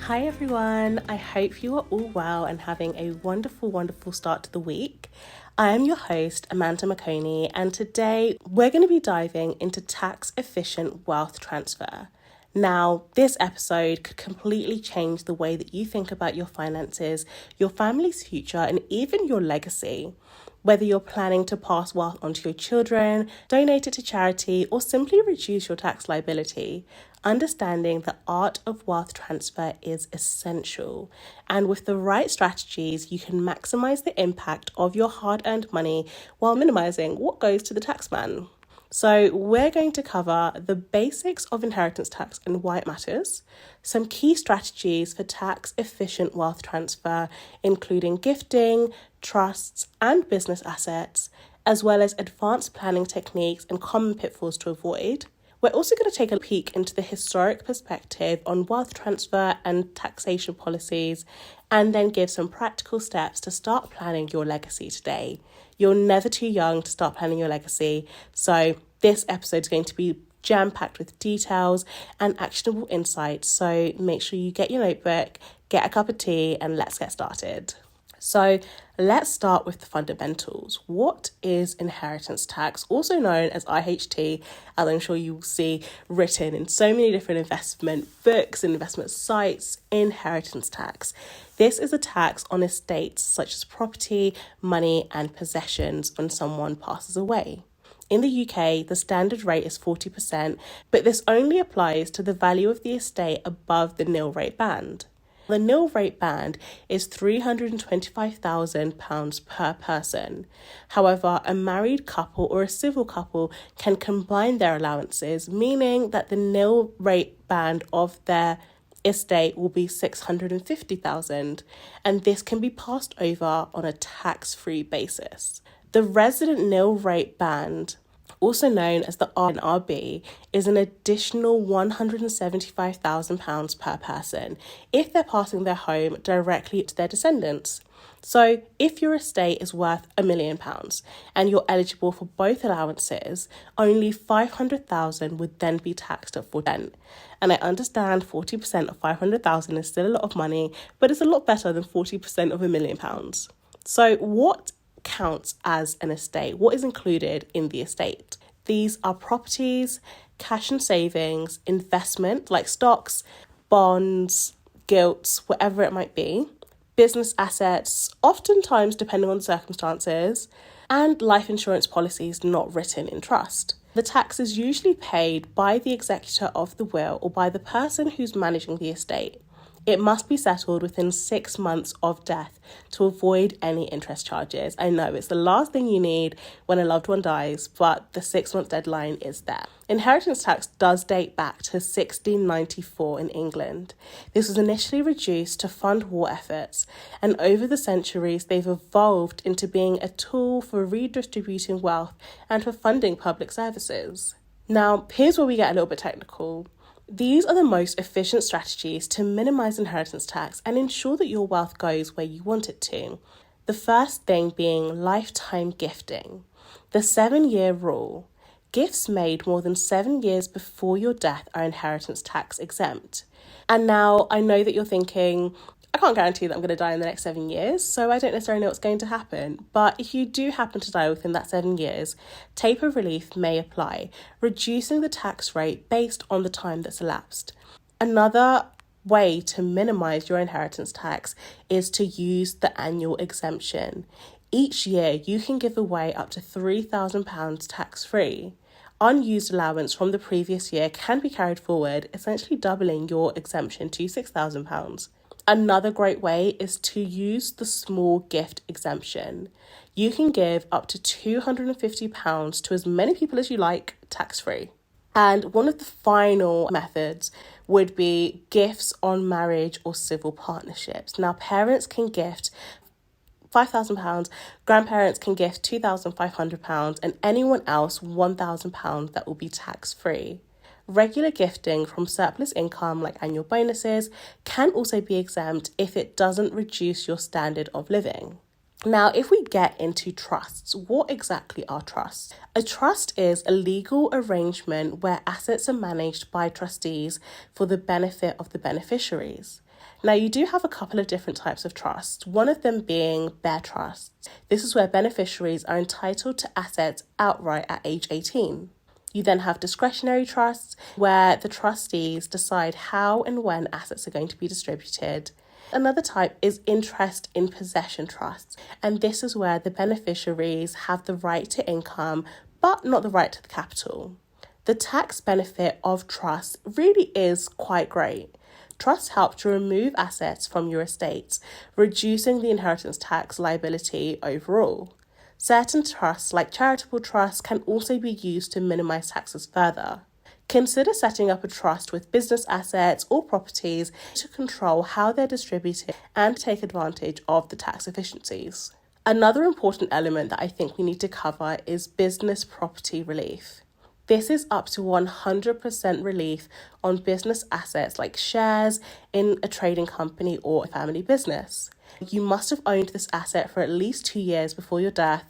Hi everyone, I hope you are all well and having a wonderful start to the week. I am your host, Amanda McConey, and today we're going to be diving into tax efficient wealth transfer. Now, this episode could completely change the way that you think about your finances, your family's future, and even your legacy. Whether you're planning to pass wealth on to your children, donate it to charity, or simply reduce your tax liability, understanding the art of wealth transfer is essential. And with the right strategies, you can maximize the impact of your hard-earned money while minimizing what goes to the taxman. So we're going to cover the basics of inheritance tax and why it matters, some key strategies for tax-efficient wealth transfer, including gifting, trusts, and business assets, as well as advanced planning techniques and common pitfalls to avoid. We're also going to take a peek into the historic perspective on wealth transfer and taxation policies, and then give some practical steps to start planning your legacy today. You're never too young to start planning your legacy, so this episode is going to be jam-packed with details and actionable insights, so make sure you get your notebook, get a cup of tea, and let's get started. So let's start with the fundamentals. What is inheritance tax, also known as IHT, as I'm sure you will see written in so many different investment books and investment sites? Inheritance tax. This is a tax on estates such as property, money, and possessions when someone passes away. In the UK, the standard rate is 40%, but this only applies to the value of the estate above the nil rate band. The nil rate band is £325,000 per person. However, a married couple or a civil couple can combine their allowances, meaning that the nil rate band of their estate will be £650,000, and this can be passed over on a tax-free basis. The resident nil rate band, also known as the RNRB, is an additional £175,000 per person if they're passing their home directly to their descendants. So if your estate is worth £1 million and you're eligible for both allowances, only £500,000 would then be taxed at 40%. And I understand 40% of £500,000 is still a lot of money, but it's a lot better than 40% of £1 million. So what counts as an estate? What is included in the estate? These are properties, cash and savings, investment like stocks, bonds, gilts, whatever it might be, business assets, oftentimes depending on the circumstances, and life insurance policies not written in trust. The tax is usually paid by the executor of the will or by the person who's managing the estate. It must be settled within 6 months of death to avoid any interest charges. I know it's the last thing you need when a loved one dies, but the 6-month deadline is there. Inheritance tax does date back to 1694 in England. This was initially reduced to fund war efforts, and over the centuries they've evolved into being a tool for redistributing wealth and for funding public services. Now, here's where we get a little bit technical. These are the most efficient strategies to minimize inheritance tax and ensure that your wealth goes where you want it to. The first thing being lifetime gifting. The 7-year rule. Gifts made more than 7 years before your death are inheritance tax exempt. And now I know that you're thinking, I can't guarantee that I'm going to die in the next 7 years, so I don't necessarily know what's going to happen. But if you do happen to die within that 7 years, taper relief may apply, reducing the tax rate based on the time that's elapsed. Another way to minimize your inheritance tax is to use the annual exemption. Each year, you can give away up to £3,000 tax-free. Unused allowance from the previous year can be carried forward, essentially doubling your exemption to £6,000. Another great way is to use the small gift exemption. You can give up to £250 to as many people as you like, tax-free. And one of the final methods would be gifts on marriage or civil partnerships. Now, parents can gift £5,000, grandparents can gift £2,500, and anyone else £1,000 that will be tax-free. Regular gifting from surplus income like annual bonuses can also be exempt if it doesn't reduce your standard of living. Now, if we get into trusts, what exactly are trusts? A trust is a legal arrangement where assets are managed by trustees for the benefit of the beneficiaries. Now, you do have a couple of different types of trusts, one of them being bare trusts. This is where beneficiaries are entitled to assets outright at age 18. You then have discretionary trusts, where the trustees decide how and when assets are going to be distributed. Another type is interest in possession trusts, and this is where the beneficiaries have the right to income, but not the right to the capital. The tax benefit of trusts really is quite great. Trusts help to remove assets from your estates, reducing the inheritance tax liability overall. Certain trusts, like charitable trusts, can also be used to minimize taxes further. Consider setting up a trust with business assets or properties to control how they're distributed and take advantage of the tax efficiencies. Another important element that I think we need to cover is business property relief. This is up to 100% relief on business assets like shares in a trading company or a family business. You must have owned this asset for at least 2 years before your death,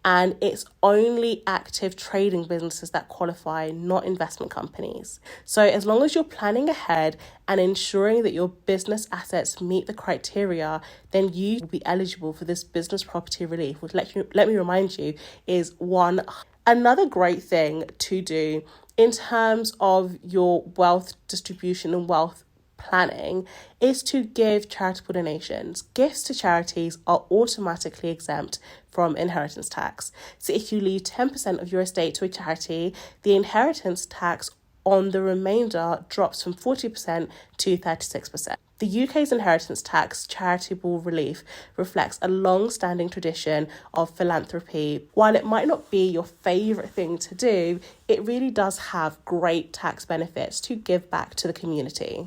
and it's only active trading businesses that qualify, not investment companies. So as long as you're planning ahead and ensuring that your business assets meet the criteria, then you will be eligible for this business property relief, which let me remind you is one. Another great thing to do in terms of your wealth distribution and wealth planning is to give charitable donations. Gifts to charities are automatically exempt from inheritance tax. So if you leave 10% of your estate to a charity, the inheritance tax on the remainder drops from 40% to 36%. The UK's inheritance tax charitable relief reflects a long-standing tradition of philanthropy. While it might not be your favourite thing to do, it really does have great tax benefits to give back to the community.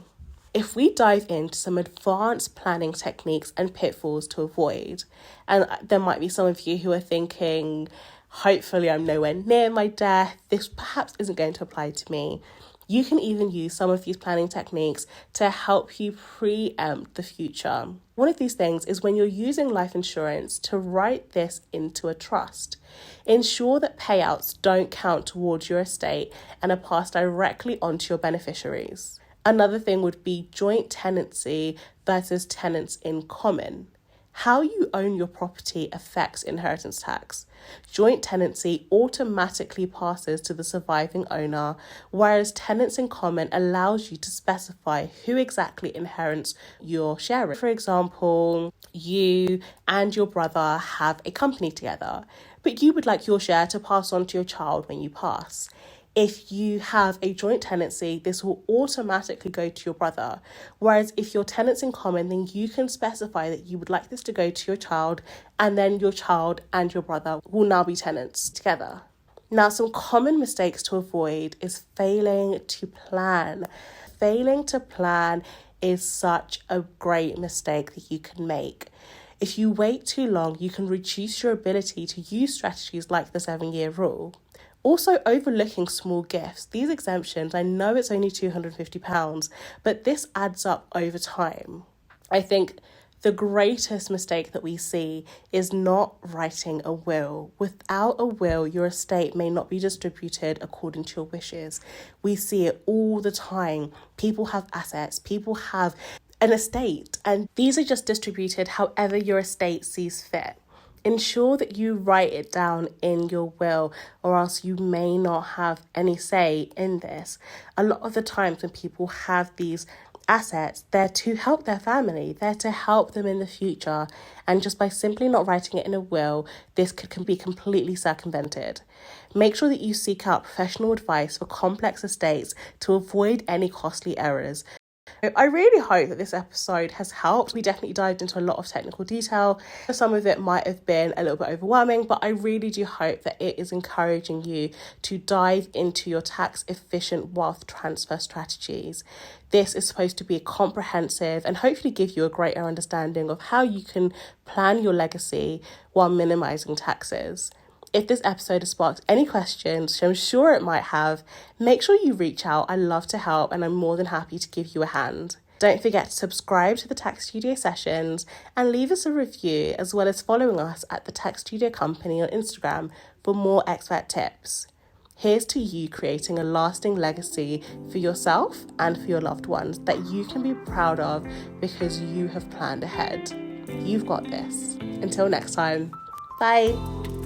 If we dive into some advanced planning techniques and pitfalls to avoid, and there might be some of you who are thinking, hopefully I'm nowhere near my death, this perhaps isn't going to apply to me. You can even use some of these planning techniques to help you preempt the future. One of these things is when you're using life insurance to write this into a trust. Ensure that payouts don't count towards your estate and are passed directly onto your beneficiaries. Another thing would be joint tenancy versus tenants in common. How you own your property affects inheritance tax. Joint tenancy automatically passes to the surviving owner, whereas tenants in common allows you to specify who exactly inherits your share. For example, you and your brother have a company together, but you would like your share to pass on to your child when you pass. If you have a joint tenancy, this will automatically go to your brother. Whereas if you're tenants in common, then you can specify that you would like this to go to your child, and then your child and your brother will now be tenants together. Now, some common mistakes to avoid is failing to plan. Failing to plan is such a great mistake that you can make. If you wait too long, you can reduce your ability to use strategies like the 7-year rule. Also, overlooking small gifts. These exemptions, I know it's only £250, but this adds up over time. I think the greatest mistake that we see is not writing a will. Without a will, your estate may not be distributed according to your wishes. We see it all the time. People have assets, people have an estate, and these are just distributed however your estate sees fit. Ensure that you write it down in your will, or else you may not have any say in this. A lot of the times when people have these assets, they're to help their family, they're to help them in the future, and just by simply not writing it in a will, this can be completely circumvented. Make sure that you seek out professional advice for complex estates to avoid any costly errors. I really hope that this episode has helped. We definitely dived into a lot of technical detail. Some of it might have been a little bit overwhelming, but I really do hope that it is encouraging you to dive into your tax efficient wealth transfer strategies. This is supposed to be comprehensive and hopefully give you a greater understanding of how you can plan your legacy while minimizing taxes. If this episode has sparked any questions, which I'm sure it might have, make sure you reach out. I love to help and I'm more than happy to give you a hand. Don't forget to subscribe to the Tax Studio Sessions and leave us a review, as well as following us at the Tax Studio Company on Instagram for more expert tips. Here's to you creating a lasting legacy for yourself and for your loved ones that you can be proud of because you have planned ahead. You've got this. Until next time, bye.